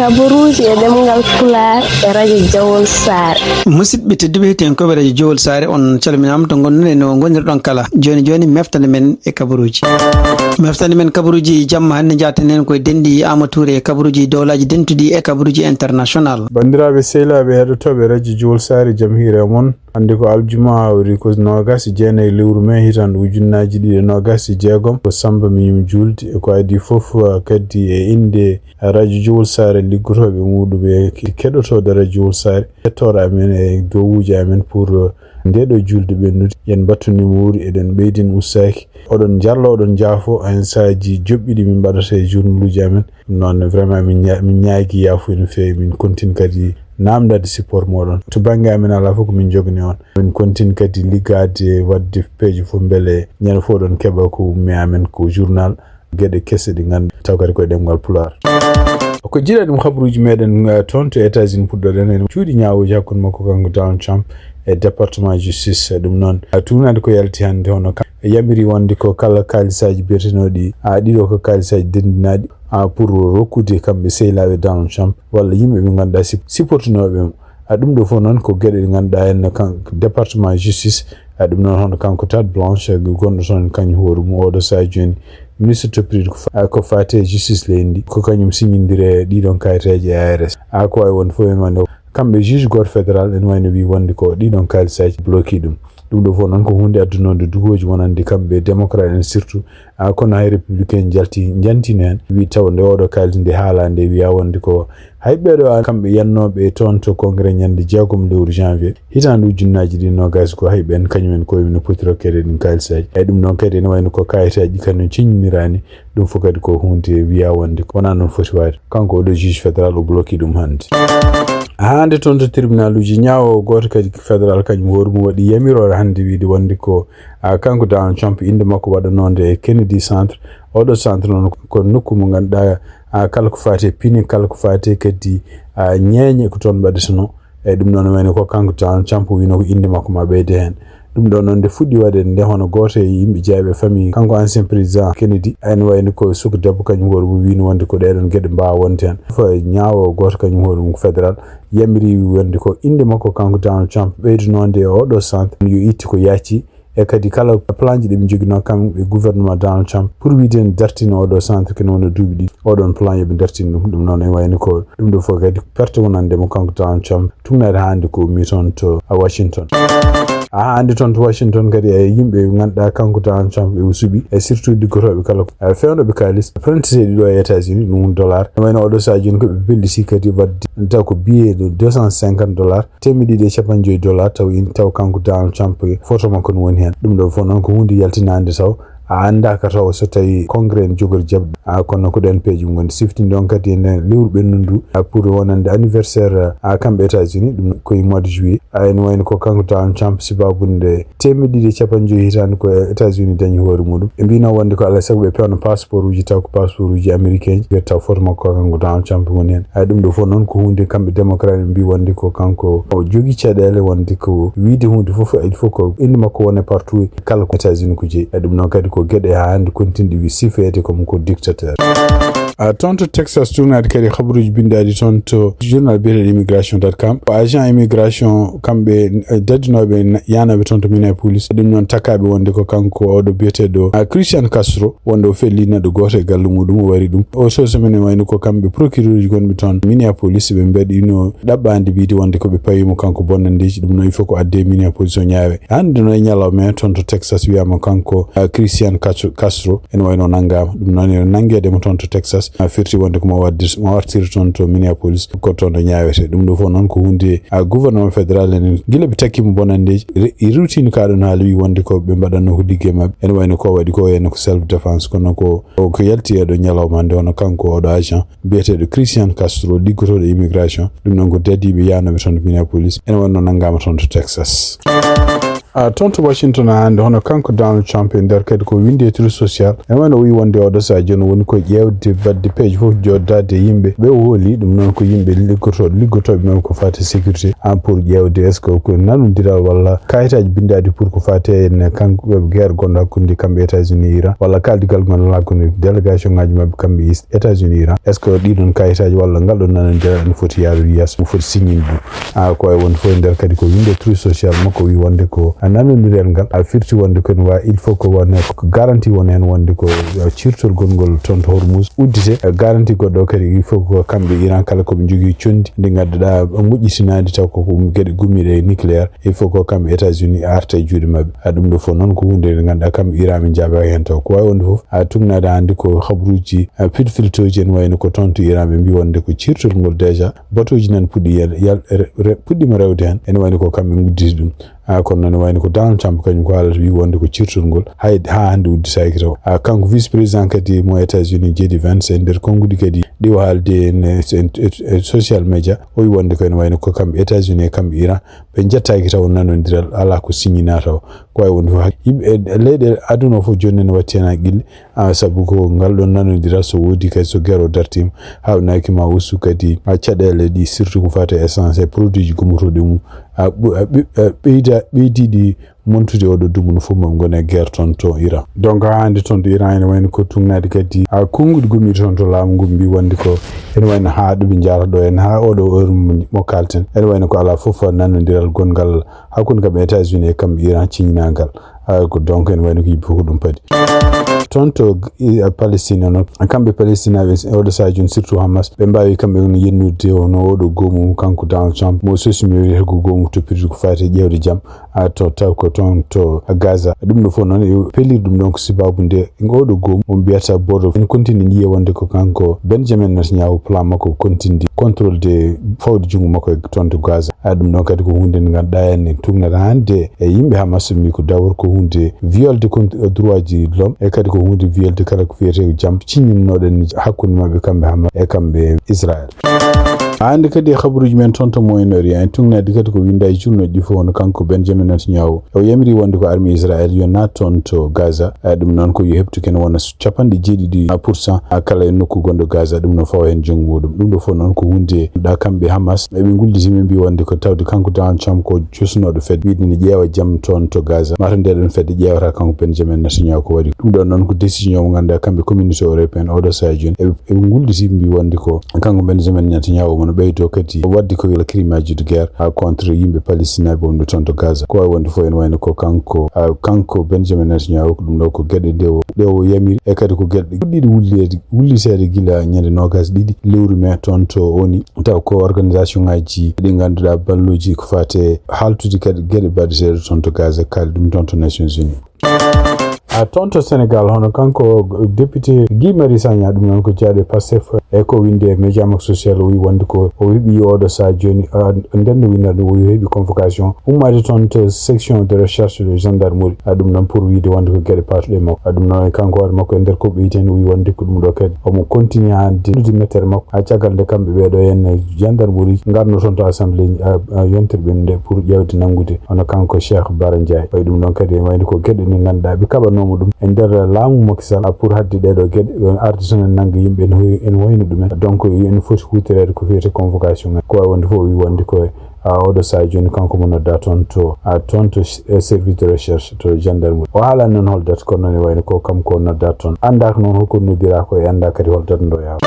kaburuji e demgal Pulaar e radio Jawol Sare. Musidɓe tedduɓe heten koɓe radio Jawol Sare on calminama to gonɗon e no gonirɗon kala joni meftande men e kabaruji. Meftande men kabaruji jamma hande jaten koye dendi Amatoure e kabaruji dowlaji dentuɗi e kabaruji international. Bandiraɓe sehlaɓe heɗotoɓe radio Jawol Sare jam hiire mon. Hande ko aljuma hawri ko 29 lewru mai hitande ujunnaji 2026 ko Samba Miyum julde ko adi foof kadi e inde radio Jawol Sare liggotoɓe muɗuɓe keɗotoɗo radio Jawol Sare hettora amen e dowuji amen pour ndeɗo julde ɓennude yen battunimo wuri eɗen ɓeydin ustaki oɗon jarlo oɗon jaafo hen sahaji joɓɓiɗi min mbaɗata e journuluji amen noon vraiment min ñaagui yafuya no fewi min continue kadi namdade support moɗon to banggue amen ala fof ko min jogni on min continue kadi liggade wadde peeje fof beele ñande fof ɗon keeɓa ko ummi amen ko journal gueɗe kesse ɗi ganduɗa taw kadi koye ɗemgal Pulaar ko jiiɗa ɗum habaruji meɗen toon to États-Unis puɗɗoɗen en cuuɗi ñawoji hakkude makko kanko Donald Trump e département justice ɗum noon tumnade ko yalti hande hono yamiri wonde ko kala kalisaji biyetenoɗi ɗiɗo ko kalisaji dendinaɗi pour rokkude kamɓe sehlaɓe Donald Trump walla yimɓe ɓe ganduɗa supportinoɓe mo ɗum ɗo fof noon ko gueɗe ɗe ganduɗa en département justice ɗum noon hono kanko Tate Blanche gonɗo toon kañum hoore mum oɗo saha joni ministre toppiride ko fate justice leydi ko kañum signidire ɗiɗon kayitaji e ARS ko wawi wonde fof emane kamɓe juge goto fédéral en wayno wi wonde ko ɗiɗon kalisaji bloqué ɗum ɗo fof noon ko hunde addunode dugoji wonande kamɓe démocrate en surtout kono hay républicain jantino hen wi taw nde oɗo kalis nde haalande wiya wonde ko hay ɓeɗo kamɓe yannoɓe toon to congrès ñande 6 lewru janvier hitande ujunnaji 2020 ko hay ɓen kañumen koye no poti rokkede ɗin kalisaji eyyi ɗum noon kadi ene wayno ko kayitaji kañum ciññinirani ɗum fof kadi ko hunde wiya wonde wona noon foti wade kanko oɗo juge fédéral o bloqué ɗum hande hande toon to tribunal uji ñaawo goto kadi fédéral kañum hoore mum waɗi yamirore hande wiide wonde ko kanko Donald Trump inde makko waɗanode e Kennedy centre oɗo centre noon ko nokku mo ganduɗa kala ko fate pine kala ko fate kadi ñeeñe ko toon mbaɗeteno eyyi ɗum noon wayno ko kanko Donald Trump wino ko inde makko ma ɓeyde hen ɗum ɗo noon nde fuɗɗi waɗede nde hono goto e yimɓe jeeyaɓe famille kanko ancien président Kennedy ene wayno ko suka debbo kañum hoore mum wino wonde ko ɗeɗon gueɗe mbawa wonde hen fo ñaawo goto kañum hoore mum ko fédéral yamiri wonde ko inde makko kanko Donald Trump ɓeydunode e oɗo centre yo itti ko yacci e kadi kala plan ji ɗeɓe joguino kamɓe gouvernement Donald Trump pour wiide en dartino oɗo centre kene wona duuɓi ɗi oɗon plan yoɓe dartino ɗum noon e wayno ko ɗum ɗo fof kadi perte wonandemo kanko Donald Trump tumnade hande ko ummi toon to Washington hande toon to Washington kadi e yimɓe ganduɗa kanko Donald Trump ɓe suuɓi e surtout liggotoɓe kala fewnoɓe kalis prenteteɗi ɗo e États-Unis ɗum dollar e wayno oɗo saha joni koɓe bellisi kadi wadde taw ko billet de $250 $150 taw kanko Donald Trump photo makko no woni hen ɗum ɗo fof noon ko hunde yaltinande taw andaka taw so tawi congrès en jogori jabɗe kono ko ɗen peeji mum gondi siftinde on kadi ene lewru ɓennundu pour wonande anniversaire kamɓe États-Unis ɗum koye mois de juillet ene wayno ko kanko Donald Trump sibabunde 250 hitande ko États-Unis dañi hoore muɗum ɓe mbino wonde ko alay saago ɓe pewno passeport uji taw ko passeport uji américain ji taw photo makko kanko Donald Trump woni hen ɗum ɗo fof noon ko hunde kamɓe démocrate ɓe mbi wonde ko kanko o jogui caɗele wonde ko wiide hunde fof il faut ko inde makko wone partout kala ko États-Unis ko jeeyi ɗum noon kadi ko gueɗe hande continue wi sifede comme ko dictateur toon to Texas tunade kadi habaruji bindaɗi toon to journal biyeteɗo immigration.com ko agent immigration kamɓe daddinoɓe yanoɓe toon to Minneapolis ɗum noon takkaɓe wonde ko kanko oɗo biyeteɗo Christian Castro wonde o felli neɗɗo goto e galle muɗum o wari ɗum o soso men wayno ko kamɓe procureur ji gonɓe toon Minneapolis ɓe mbaɗino ɗaɓɓande wiide wonde koɓe pawimo kanko bonnandeji ɗum noon il faut ko adde Minneapolis o ñaawe hande no e ñalawma toon to Texas wiyama kanko Christian Castro ene wayno nanggama ɗum noon ene nanguedemo toon to Texas firti wonde ko mo wartiri toon to Minneapolis ko toon ɗo ñawete ɗum ɗo fof noon ko hunde gouvernement fédéral en guila ɓe takkimo bonandeji rutine kaɗon haala wi wonde ko ɓe mbaɗanno ko ligguey mabɓe ene wayno ko waɗi ko henno ko self défense kono ko yalti eɗo ñalawma nde hono kanko oɗo agent biyeteɗo Christian Castro liggotoɗo immigration ɗum noon ko dadiɓe yanoɓe toon to Minneapolis ene wonno nanggama toon to Texas tonto Washington and hono kanko Donald Trump en der kadi ko windi e tru social e wano wi wonde o do sa jon woni ko yewde badde page fo joddade yimbe be woli dum non ko yimbe liggoto be ko fati sécurité en pour yewde est ce ko nanudira walla kayitaji bindadi pour ko fati en kanko be guerre gonda hakkunde kambe États-Unis Iran walla kaldigal gon la ko délégation ngaji mabbe kambe États-Unis Iran est ce que didon kayitaji walla ngal don nanudira en foti yaaru yes mo foti signinde ko e won fo der kadi ko windi tru social mako wi wonde ko nanodiren ngal a firti wonde ko wa il faut ko wonne ko garantie wonen wonde ko cirtol gongol tonto Hormuz uddite garantie goddo kadi il faut ko kambe Iran kala ko be jogi condi ndi gadda mujjitinadi taw ko gede gummide nucléaire il faut ko kambe États-Unis arte juude mabbe dum do fo non ko hunde ganda kambe Iran mi jaba hen taw ko way wonde fof tugnade andi ko habruji filtoji en wayno ko tonto Iran be bi wonde ko cirtol ngol déjà batoji nan puddi puddi ma rewde hen en wayno ko kambe gudditi dum kono non wayno ko Donald Trump kanyum ko ala wi wonde ko cirtol ngol ha hande uddi saykito kanko vice président kadi mo États-Unis JD Vance en der kongudi kadi di halde social media o wi wonde ko en wayno ko kambe États-Unis kambe Iran be jettaaki taw nanodiral ala ko signina taw ko way wonde leede aduna fo jonni no wattena gille sabu ko ngal don nanodiral so wodi kay so gero dartim hawnaki ma wusu kadi cadele di surtout ko fata essence et produit gumutode mum ɓeydidi montude oɗo dumun fof mo gona guerre tonto Iran donc hande tonto Iran ene wayno ko tugnade kadi kongude gummi tonto laamu ngu mbi wonde ko ene wayno ha ɗuɓe jara ɗo en ha oɗo heure mo kalten ene wayno ko ala fof nanodiral gongal hakkude kamɓe États-Unis e kamɓe Iran ciñinagal ko donc ene wayno ko yimɓe fof ko ɗum paadi tonto Palestine non kamɓe Palestinaɓe oɗo sajon surtout Hamas ɓe mbawi kamɓe no yennude no oɗo gomu kanko Donald Trump mo sosimi wiyete ko gomu toppiti ko fati ƴewde jaam to taw ko ton to Gaza ɗum ɗo fof noon pellir ɗum ɗon ko sababu nde oɗo gomu mo mbiyata bodo en continue yiye wonde ko kanko Benjamin Netanyahu plan makko continue contrôle de fawde jungo makko e tonto Gaza ɗum ɗon kadi ko hunde nde ganduɗa en tugnata hande e yimɓe Hamas mi ko dawor ko hunde violde droit ji l'homme e kadi ko hunde violde kala ko fiyete jaam ciñinnoɗen hakkude mabɓe kamɓe Hamas e kamɓe Israël hande kadi habaruji men tonto Moyen-Orient en tugnade kadi ko winda e journoji fof no kanko Benjamin Netanyahu o yamiri wonde ko armée Israël yo natton to Gaza ɗum noon ko yo heptu ken wona 70% kala e nokku gonɗo Gaza ɗum no fawa hen jongu muɗum ɗum ɗo fof noon ko hunde da kamɓe Hamas ɓe gulditimi mbi wonde ko tawde kanko Donald Trump ko jusnoɗo fedde wiide ne ƴeewa jaam toon to Gaza mata ndeɗon fedde ƴeewata kanko Benjamin Netanyahu ko waɗi ɗum ɗon noon ko décision mo ganduɗa kamɓe communauté européenne oɗo saha joni eɓe gulditimi mbi wonde ko kanko Benjamin Netanyahu mono ɓeydo kadi waddi ko crime aji de guerre contre yimɓe palestinaɓe wonɓe toon to Gaza ko way wonde fof en wayno ko kanko Benjamin Netanyahu ɗum ɗo ko gueɗe ɗe o yamiri e kadi ko gueɗe ɗiɗi wullitede gila ñande nogas ɗiɗi lewru mai toon to oni taw ko organisation ngaji ɗi ganduɗa balloji ko fate haltude kadi gueɗe baɗeteɗe toon to Gaza kaldi ɗum toon to Nations Unies tonto Sénégal hono kanko député Guy Marius Sagna ɗum noon ko jaaɗe Pastef e ko winde e média makko social o wi wonde ko o heeɓi oɗo sa joni nden no winda ɗum o heeɓi convocation ummade toon to section de recherche de gendarmerie ɗum noon pour wiide wonde ko gueɗe patuɗe makko ɗum noon kanko hoore makko e nder ko ɓeyti o wi wonde ko ɗum ɗo kadi omo continue hande ɗude mettere makko ha caggal nde kamɓe ɓeɗo henne gendarmerie garno toon to assemblée yontirɓe nde pour ƴewde nangude hono kanko Cheikh Bara Ndiaye way ɗum noon kadi wayde ko gueɗe ɗe ganduɗa ɓe kaɓano ɗum e nder laamu Macky Sall pour hadde ɗeɗo gueɗe arde tan en nangga yimɓe en wayno ɗumen donc en foti hutorede ko fiyete convocation ko way wonde fof wi wonde koye oɗo saha joni kanko mo nodda toon to service de recherche to gendarmerie o haalani noon hol date kono noon e wayno ko kam ko nodda toon anda ko noon holko noddira ko e anda kadi hol date ndo yaha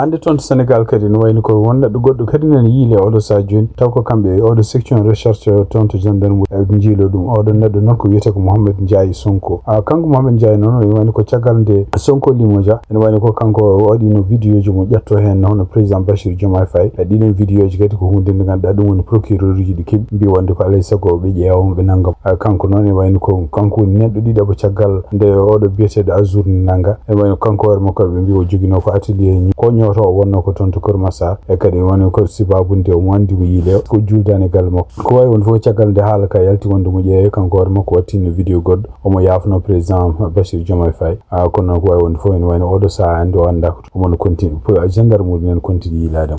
ande toon to Sénégal kadi ne wayno ko won neɗɗo goɗɗo kadi nene yiile oɗo saha joni taw ko kamɓe oɗo section recherche toon to gendarmerie jiilo ɗum oɗo neɗɗo noon ko wiyete ko Mouhamed Ndiaye Sonko kanko Mouhamed Ndiaye noon ene wayno ko caggal nde Sonko limoja ene wayno ko kanko waɗino vidéo ji mo ƴetto hen hono président Bachir Diomaye Faye ɗiɗon vidéo ji kadi ko hunde nde ganduɗa ɗum woni procureur uji ɗi keeɓi mbi wonde ko alay saago ɓe ƴeewa ɓe naggam kanko noon e wayno ko kanko woni neɗɗo ɗiɗaɓo caggal nde oɗo biyeteɗo Azour nanga e wayno kanko hoore makko ɓe mbi o joguino ko atelier ko ñoto o wonno ko toon to Kër Massar e kadi woni ko sibabu nde omo andi mo yiile ko juldani galle makko ko wawi woni fof caggal nde haala ka yalti wonde mo ƴeewe kanko hoore makko wattino vidéo goɗɗo omo yafno président Bachir Diomaye Faye kono noon ko wawi wonde fof ene wayno oɗo saaha andi o anda ko omono continue gendarmerie nen continue yiilademo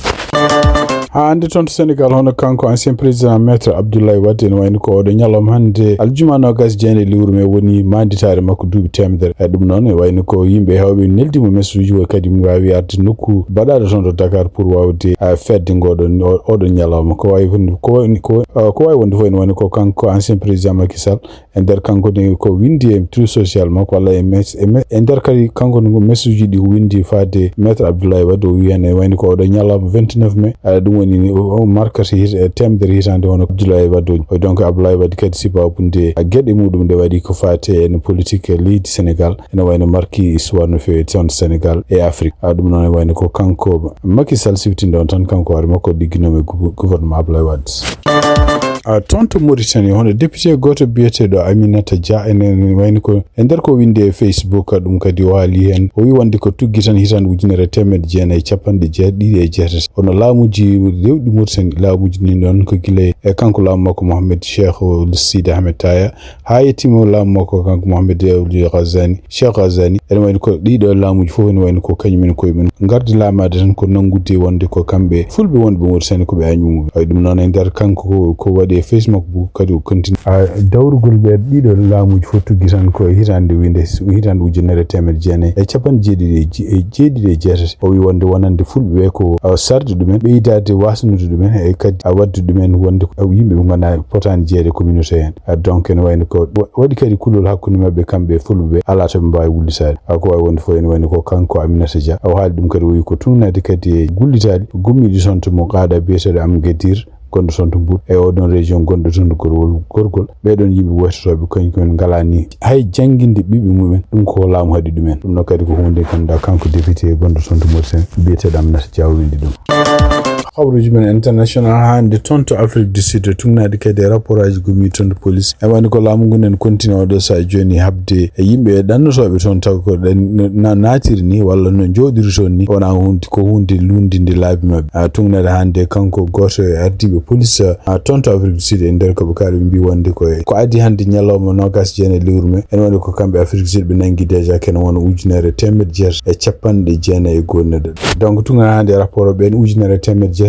ha ande ton Sénégal hono kanko ancien président maître Abdoulaye Wade en wayni ko oɗo ñalom hande aljuma nogas jeene lewru me woni manditare makko duuɓi temedere ɗum noon e wayni ko yimɓe hewɓe neldimo message o kadi mo wawi arde nokku baɗaɗo toon to Dakar pour wawde fedde ngoɗon oɗo ñalawma ko wawi wonde fof ene wayni ko kanko ancien président Macky Sall e nder kanko ne ko windi e trou social makko walla e nder kadi kanko no message ji ɗi ko windi fade maître Abdoulaye Wade o wi hen e wayni ko oɗo ñalawma 29 mai ɗum woni o markata temedere hitande hono Abdoulaye Wade o donc Abdoulaye Wade kadi sibabude gueɗe muɗum nde waɗi ko fate en politique leydi Sénégal ene wayno marki histoire no fewi toon Sénégal e Afrique ɗum noon e wayno ko kanko Macky Sall siftinde on tan kanko hoore makko ligguinomo e gouvernement Abdoulaye Wade toon to Mauritanie hono député goto biyeteɗo Aminata Dia enen wayni ko e nder ko windi e Facebook ɗum kadi o haali hen o wi wonde ko tuggi tan hitande 1997 hono laamuji rewɗi Mauritanie laamuji ni noon ko gila e kanko laamu makko Mohamed Cheikh Sidi Ahmed Taya ha yettimo laamu makko kanko Mohamed Cheikh Ghazani ene wayni ko ɗiɗo laamuji fof ene wayni ko kañumen koye men gardi laamade tan ko nangude wonde ko kamɓe fulɓe wonɓe Mauritanie koɓe añumuɓe ɗum noon e nder kanko ko waɗi e Facebook kadi o continue dawrugol ɓe ɗiɗo laamuji fof tuggi tan ko hitande 1997 o wi wonde wonande fulɓe ɓe ko sarde ɗumen ɓeydade wasnude ɗumen e kadi wadde ɗumen wonde yimɓe ɓe gona potani jeeyde communauté hen donc ene wayno ko waɗi kadi kulol hakkude mabɓe kamɓe fulɓe ɓe ala to ɓe mbawi wullitade ko wawi wonde fof ene wayno ko kanko Aminata Dia o haali ɗum kadi o wi ko tungnade kadi e gullitade gummiɗi toon to mo qaada biyeteɗo am Guedir gonɗo toon to Mbour e oɗon région gonɗo toon to gorgol ɓeɗon yimɓe woytotoɓe kañumen ngalani hay jangguinde ɓiɓɓe mumen ɗum ko laamu haɗi ɗumen ɗum noon kadi ko hunde ganduɗa kanko député gonɗo toon to Mauritanie biyeteɗo Aminata Dia windi ɗum hawruji men international hande toon to Afrique du Sud tungnade kadi e rapport aji gummi toon to police e wani ko laamu ngu nen continue oɗo sa joni habde e yimɓe ɗannotoɓe toon taw ko natiri ni walla no jooɗiri toon ni wona hunde lundinde laabi mabɓe tungnade hande kanko goto e ardiɓe police toon to Afrique du Sud e nder koɓe kaali ɓe mbi wonde ko adi hande ñalawma nogas jeene lewru me ene woni ko kamɓe Afrique du Sud ɓe nangi déjà kene wona 1994 donc tungnade hande rapport o ɓen 1994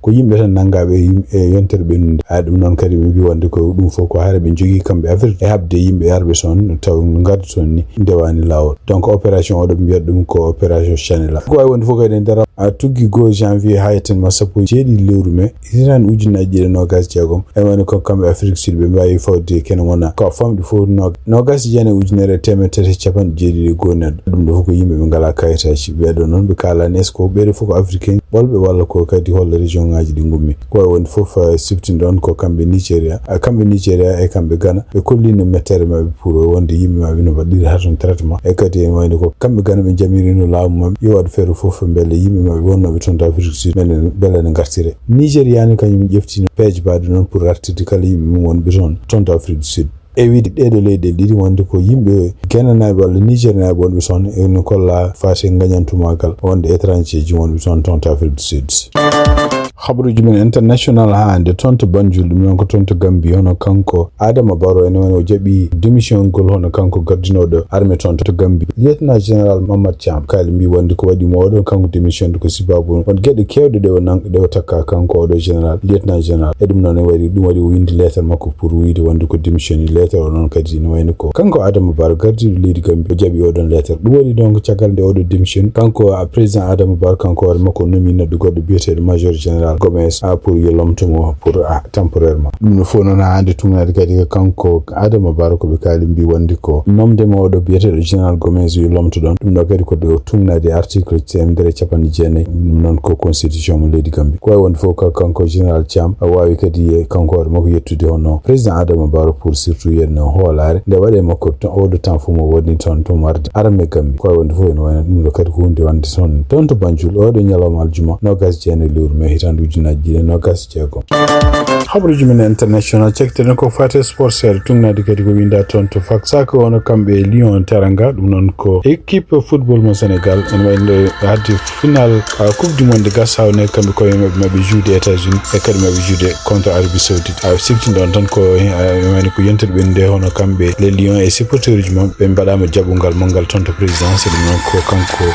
ko yimɓe tan nangaɓe e yontere ɓennude ɗum noon kadi ɓe mbi wonde ko ɗum fof ko haare ɓe jogui kamɓe Afrique e habde yimɓe arɓe toon taw garda toon ni ndewani lawol donc opération oɗo ɓe mbiyata ɗum ko opération Chanela ko wawi wonde fof kadi e nder tuggi 2 janvier ha yettanma 17 lewru me hitande 1996 e woni ko kamɓe Afrique Sud ɓe mbawi fawde kene wona ko famɗi fof 1997 ɗum ɗo fof ko yimɓe ɓe ngala kayitaji ɓeɗo noon ɓe kalani est ce que ɓeɗo fof ko africain ɓolɓe walla ko kadi holla région ngaji ɗi gummi ko wawi wonde fof siftinde on ko kamɓe Nigéria e kamɓe Ghana ɓe kollino mettere mabɓe pour wonde yimɓe mabɓe no mbaɗiri ha toon traitement e kadi en wayno ko kamɓe Ghana ɓe jamirino laamu mabɓe yo waɗa feere fof beele yimɓe mabɓe wonnoɓe toon to Afrique Sud beele ne gartire Nigéria ni kañum ƴeftino peeje baɗe noon pour artirde kala yimɓe mum wonɓe toon to Afrique du Sud e wiide ɗeɗo leyɗele ɗiɗi wonde ko yimɓe Guinéanaɓe walla Nigérianaɓe wonɓe toon ene kolla fate gañantumagal wonde étranger ji wonɓe toon to Afrique du Sud habaruji men international hande toon to Banjul ɗum noon ko toon to Gambie hono kanko Adama Barrow ene woni o jaɓi démission ngol hono kanko gardinoɗo armée toon to Gambie lieutenant général Mamadou Thiam kaali mbi wonde ko waɗi mo oɗon kanko démission de ko sibabu won gueɗe kewɗe ɗe o takka kanko oɗo général lieutenant général e ɗum noon ɗum waɗi o windi lettre makko pour wiide wonde ko démission lettre o noon kadi ne wayno ko kanko Adama Barrow gardiɗo leydi Gambie o jaɓi oɗon lettre ɗum waɗi donc caggal nde oɗo démission kanko président Adama Barrow kanko hoore makko nomine goɗɗo biyeteɗo major général Gomes pour yelomtomo pour temporairement ɗum no fof noon hande tungnade kadi kanko Adama Barrow koɓe kaali mbi wonde ko nomdemo oɗo biyeteɗo général Gomes yelomto ɗon ɗum ɗo kadi ko tungnade article 194 ɗum noon ko constitution mo leydi Gambie ko wawi wonde fof kanko général Thiam wawi kadi kanko hoore makko yettude hono président Adama Barrow pour surtout yenno hoolare nde waɗe makko oɗo temps fof mo woni toon to marde armée Gambie ko wawi wonde fof ene wayno ɗum ɗo kadi ko hunde wande toon to Banjul oɗo ñalawma aljuma 29 lewru mai hitande hitan ujunnaji no gas jego habruji min international cekte ko fate sport ser tunna dikati ko winda ton to faksako wono kambe Lyon Teranga dum non ko équipe football mo Sénégal en wayno haddi final coupe du monde gas hawne kambe ko mabbe joude États-Unis e kadi mabbe joude contre Arabie Saoudite sikti don tan ko wayno ko yentel be nde hono kambe les Lions et supporters mum be badama jabungal mongal ton to présidentiel non ko kanko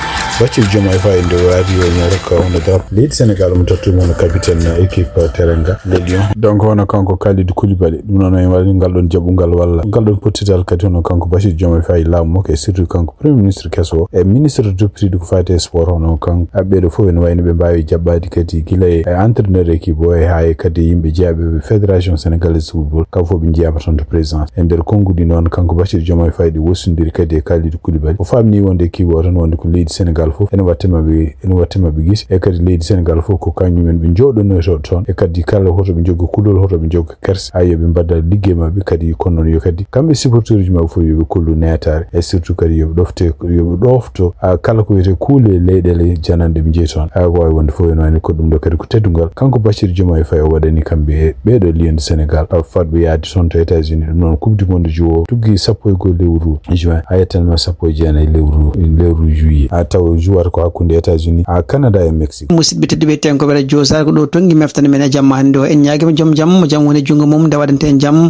Bassirou Diomaye Faye ndo wadi nyara ko on da lead Sénégal mo tottu mon capitaine équipe Teranga les Lions donc hono kanko Kalidou Koulibaly dum non wadi ngal don jabungal walla ngal don potital kadi hono kanko Bassirou Diomaye Faye laamo ke surtout kanko premier ministre kesso e ministre de prix ko fate sport hono kanko abbe fo en wayno be mbaawi jabbadi kadi gila e entraîneur équipe o e hay kadi yimbe jaabe fédération sénégalaise football ka fo be jiyama ton de présidence en der kongudi non kanko Bassirou Diomaye Faye di wosundiri kadi e Kalidou Koulibaly o famni wonde kiwo tan wonde ko leydi Sénégal fof en wattema be gis e kadi leydi Sénégal fof ko kanyumen be jodono ton e kadi kala hoto be joggo kulol hoto be joggo kers ayobe mbadda ligge mabbe kadi konnon yo kadi kambe supporters mabbe fo yobe kullu netare e surtout kadi yobe dofto kala ko wete kuule leydele janande be jeeton wawi wonde fo en ko dum do kadi ko teddungal kanko Bassirou Diomaye Faye wadani kambe beedo Lyon Sénégal fadbe yaadi son to États-Unis non coupe du monde jo tuggi sappo e go lewru juin ayatanma sappo e jeenay lewru juillet taw joueur ko hakkunde États-Unis Canada e Mexique musidɓe tedduɓe ten ko ɓeɗa josar ko ɗo tongi meftane men e jamma hannde o en ñaguima joom jaam mo jaam woni jungo mum nde waɗante en jaam